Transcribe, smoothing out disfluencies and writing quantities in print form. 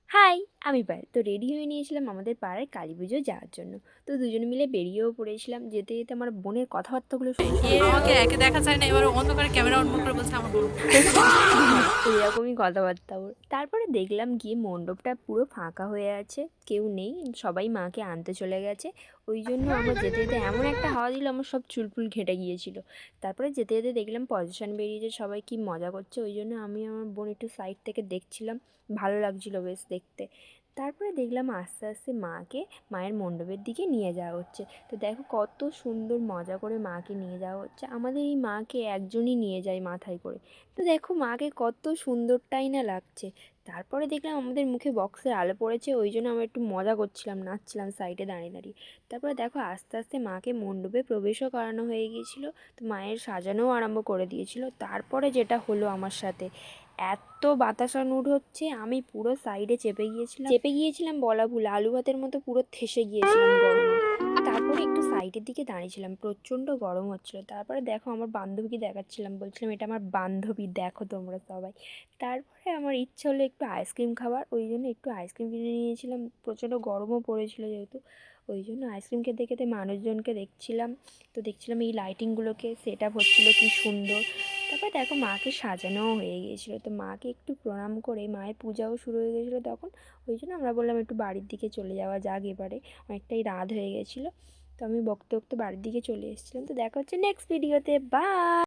High, আমি পায়েল। তো ready হয়ে নিয়েছিলাম আমাদের পাড়ায় কালী পুজোয় যাওয়ার জন্য। তো দুজনে মিলে বেরিয়েও পড়েছিলাম। যেতে যেতে আমার বোনের কথাবার্তাগুলো শুনতে আমাকে একে দেখা যায় না, এবার অন্ধকারে ক্যামেরা অন করে বলছে আমার বোন। এরকমই কথাবার্তা ওর। তারপরে দেখলাম গিয়ে মণ্ডপটা পুরো ফাঁকা হয়ে আছে, কেউ নেই, সবাই মাকে আনতে চলে গেছে। ওই জন্য আমরা যেতে যেতে এমন একটা হাওয়া দিল, আমার সব চুলফুল ঘেঁটে গিয়েছিল। তারপরে যেতে যেতে দেখলাম পজিশন বেরিয়েছে, সবাই কি মজা করছে। ওই জন্য আমি আমার বোন একটু সাইড থেকে দেখছিলাম, ভালো লাগছিল বেশ দেখতে। তারপরে দেখলাম আস্তে আস্তে মায়ের মণ্ডপের দিকে নিয়ে যাওয়া হচ্ছে। তো দেখো কত সুন্দর মজা করে মাকে নিয়ে যাওয়া হচ্ছে। আমাদের এই মাকে একজনই নিয়ে যায় মাথায় করে। তো দেখো মাকে কত সুন্দরটাই না লাগছে। তারপরে দেখলাম আমাদের মুখে বক্সের আলো পড়েছে, ওই জন্য আমরা একটু মজা করছিলাম, নাচছিলাম সাইডে দাঁড়িয়ে দাঁড়িয়ে। তারপরে দেখো আস্তে আস্তে মাকে মণ্ডপে প্রবেশও করানো হয়ে গিয়েছিলো। তো মায়ের সাজানোও আরম্ভ করে দিয়েছিল। তারপরে যেটা হলো আমার সাথে, এত বাতাসানুর হচ্ছে, আমি পুরো সাইডে চেপে গিয়েছিলাম বলা ভুল, আলু ভাতের মতো পুরো ঠেসে গিয়েছিলাম গরমে। তারপরে একটু সাইডের দিকে দাঁড়িয়েছিলাম, প্রচণ্ড গরম হচ্ছিলো। তারপরে দেখো আমার বান্ধবীকে দেখাচ্ছিলাম, বলছিলাম এটা আমার বান্ধবী, দেখো তোমরা সবাই। তারপরে আমার ইচ্ছে হলো একটু আইসক্রিম খাবার, ওই জন্য একটু আইসক্রিম কিনে নিয়েছিলাম। প্রচণ্ড গরমও পড়েছিল যেহেতু, ওই জন্য আইসক্রিম খেতে খেতে মানুষজনকে দেখছিলাম। তো দেখছিলাম এই লাইটিংগুলোকে, সেট আপ হচ্ছিলো কী সুন্দর। তারপর দেখো মাকে সাজানোও হয়ে গিয়েছিলো। তো মাকে একটু প্রণাম করে মায়ের পূজাও শুরু হয়ে গেছিলো তখন। ওই জন্য আমরা বললাম একটু বাড়ির দিকে চলে যাওয়া যাক এবারে, অনেকটাই রাত হয়ে গেছিলো। তো আমি বকতে বকতে বাড়ির দিকে চলে এসেছিলাম। তো দেখা হচ্ছে নেক্সট ভিডিওতে, বাই।